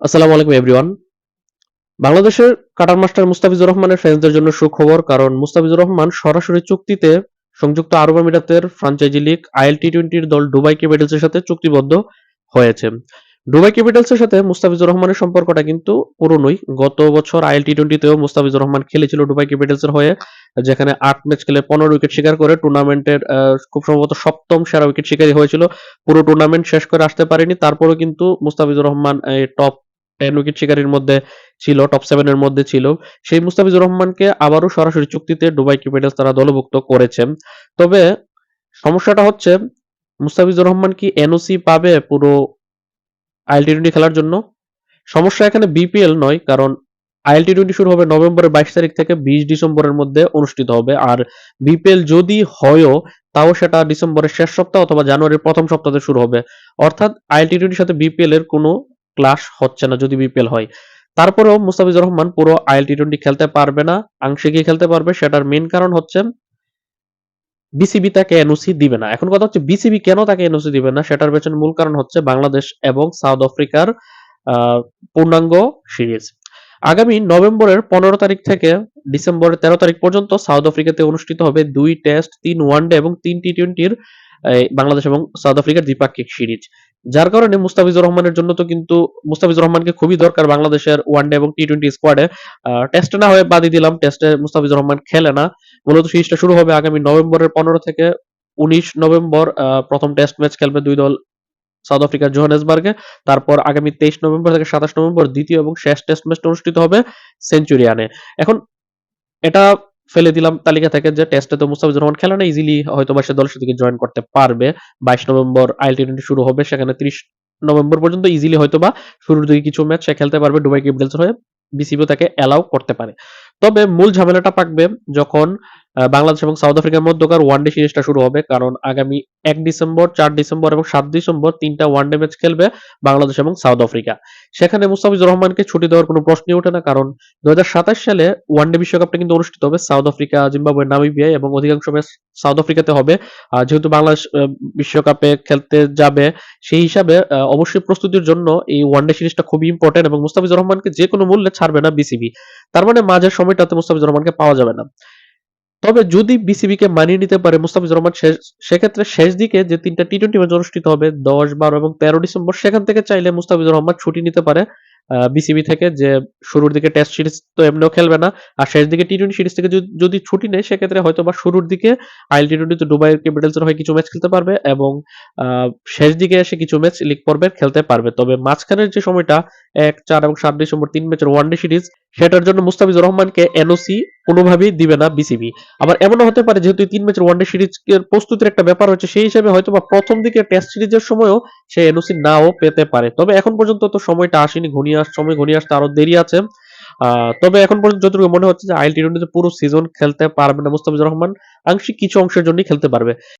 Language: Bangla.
আসসালামু আলাইকুম এভরিওয়ান। বাংলাদেশের কাটার মাস্টার মুস্তাফিজুর রহমানের ফ্যান্সদের জন্য সুখবর, কারণ মুস্তাফিজুর রহমান সরাসরি চুক্তিতে সংযুক্ত আরব আমিরাতের ফ্র্যাঞ্চাইজি লিগ আইএল টি-20 দল দুবাই ক্যাপিটালসের সাথে চুক্তিবদ্ধ হয়েছে। দুবাই ক্যাপিটালসের সাথে মুস্তাফিজুর রহমানের সম্পর্কটা কিন্তু পুরনোই। গত বছর আইএল টি-20তেও মুস্তাফিজুর রহমান খেলেছিল দুবাই ক্যাপিটালসের হয়ে, যেখানে ৮ ম্যাচ খেলে ১৫ উইকেট শিকার করে টুর্নামেন্টের খুব সম্ভবত ৭ম সেরা উইকেট শিকারী হয়েছিল। পুরো টুর্নামেন্ট শেষ করে আসতে পারেনি। তারপরেও কিন্তু মুস্তাফিজুর রহমান টপ 10 উইকেট শিকারীর মধ্যে ছিল, টপ 7 এর মধ্যে ছিল। সেই মুস্তাফিজুর রহমানকে আবারও সরাসরি চুক্তিতে দুবাই ক্যাপিটালস তারা দলভুক্ত করেছে। তবে সমস্যাটা হচ্ছে, মুস্তাফিজুর রহমান কি এনওসি পাবে পুরো আইএল টি-20 খেলার জন্য? সমস্যা এখানে বিপিএল নয়, কারণ আইএল টি-20 শুরু হবে নভেম্বরের 22 তারিখ থেকে 20 ডিসেম্বরের মধ্যে অনুষ্ঠিত হবে। আর বিপিএল যদি হয়ও, তাও সেটা ডিসেম্বরের শেষ সপ্তাহ অথবা জানুয়ারির প্রথম সপ্তাহে শুরু হবে। অর্থাৎ আইএল টি-20 সাথে বিপিএল এর কোনো ক্লাশ হচ্ছে না যদি বিপিএল হয়। তারপরেও মুস্তাফিজুর রহমান পুরো আইএল টি-20 খেলতে পারবে না, আংশিকই খেলতে পারবে। সেটার মেইন কারণ হচ্ছে বিসিবি তাকে এনওসি দিবে না। এখন কথা হচ্ছে বিসিবি কেন তাকে এনওসি দিবে না, সেটার পেছনে মূল কারণ হচ্ছে বাংলাদেশ এবং সাউথ আফ্রিকার পূর্ণাঙ্গ সিরিজ। আগামী নভেম্বরের 15 তারিখ থেকে ডিসেম্বরের 13 তারিখ পর্যন্ত সাউথ আফ্রিকাতে অনুষ্ঠিত হবে 2 টেস্ট, 3 ওয়ানডে এবং 3 টি-20-র বাংলাদেশ এবং সাউথ আফ্রিকার দ্বিপাক্ষিক সিরিজ। যার কারণে মুস্তাফিজুর রহমানের জন্য তো কিন্তু মুস্তাফিজুর রহমানকে খুবই দরকার বাংলাদেশের ওয়ানডে এবং টি-20 স্কোয়াডে। টেস্টে না হয়ে বাদই দিলাম, টেস্টে মুস্তাফিজুর রহমান খেলে না। মূলত সিরিজটা শুরু হবে আগামী নভেম্বরের 15 থেকে 19 নভেম্বর। প্রথম টেস্ট ম্যাচ খেলবে দুই দল সাউথ আফ্রিকার জোহানেসবার্গে। তারপর আগামী 23 নভেম্বর থেকে 27 নভেম্বর দ্বিতীয় এবং শেষ টেস্ট ম্যাচটা অনুষ্ঠিত হবে সেঞ্চুরিয়ানে। এখন এটা ফেলে দিলাম তালিকা থেকে যে টেস্টে তো মুস্তাফিজুর রহমান খেলে না, ইজিলি হয়তো বা সে দলের সাথে জয়েন করতে পারবে। 22 নভেম্বর আইএল টি-20 শুরু হবে, সেখানে 30 নভেম্বর পর্যন্ত ইজিলি হয়তো বা শুরুর দিকে কিছু ম্যাচ সে খেলতে পারবে দুবাই ক্যাপিটালস হয়ে। বিসিবি তাকে অ্যালাউ করতে পারে। তবে মূল ঝামেলাটা পাকবে যখন বাংলাদেশ এবং সাউথ আফ্রিকার মধ্যকার ওয়ানডে সিরিজটা শুরু হবে, কারণ আগামী 1 ডিসেম্বর, 4 ডিসেম্বর এবং 7 ডিসেম্বর 3টা ওয়ানডে ম্যাচ খেলবে বাংলাদেশ এবং সাউথ আফ্রিকা। সেখানে মুস্তাফিজুর রহমানকে ছুটি দেওয়ার কোনো প্রশ্নই ওঠে না, কারণ 2027 সালে ওয়ানডে বিশ্বকাপটা কিন্তু অনুষ্ঠিত হবে সাউথ আফ্রিকা, জিম্বাবুয়ে, নামিবিয়ায়, এবং অধিকাংশ ম্যাচ সাউথ আফ্রিকাতে হবে। যেহেতু বাংলাদেশ বিশ্বকাপে খেলতে যাবে, সেই হিসাবে অবশ্যই প্রস্তুতির জন্য এই ওয়ানডে সিরিজটা খুবই ইম্পর্টেন্ট এবং মুস্তাফিজুর রহমানকে যে কোনো মূল্যে ছাড়বে না বিসিবি। তার মানে মাঝের সময়টাতে মুস্তাফিজুর রহমানকে পাওয়া যাবে না। তবে যদি বিসিবি কে মানিয়ে নিতে পারে মুস্তাফিজুর রহমান, সেক্ষেত্রে শেষ দিকে যে 3টা টি-20 ম্যাচ অনুষ্ঠিত হবে 10, 12 এবং 13 ডিসেম্বর, সেখান থেকে চাইলে মুস্তাফিজুর রহমান ছুটি নিতে পারে বিসিবি থেকে, যে শুরুর দিকে টেস্ট সিরিজ তো এমনিও খেলবে না, আর শেষ দিকে টি-20 সিরিজ থেকে যদি ছুটি নেয়, সেক্ষেত্রে হয়তো বা শুরুর দিকে আইএল টি-20 তে দুবাই ক্যাপিটালসের হয়ে কিছু ম্যাচ খেলতে পারবে এবং শেষ দিকে এসে কিছু ম্যাচ লিগ পর্বের খেলতে পারবে। তবে মাঝখানের যে সময়টা 1, 4 এবং 7 ডিসেম্বর 3 ম্যাচের ওয়ানডে সিরিজ, সেটার জন্য মুস্তাফিজুর রহমানকে এনওসি কোনোভাবেই দিবে না বিসিবি। আবার এমনও হতে পারে, যেহেতু 3 ম্যাচের ওয়ানডে সিরিজের প্রস্তুতির একটা ব্যাপার হচ্ছে, সেই হিসাবে হয়তো বা প্রথম দিকে টেস্ট সিরিজের সময়ও সে এনওসি নাও পেতে পারে। তবে এখন পর্যন্ত তো সময়টা আসেনি, সময় ঘনিয়ে আসতে আরো দেরি আছে। তবে এখন পর্যন্ত যতটুকু মনে হচ্ছে যে আইএল টি-20 পুরো সিজন খেলতে পারবে না মুস্তাফিজুর রহমান, আংশিক কিছু অংশের জন্যই খেলতে পারবে।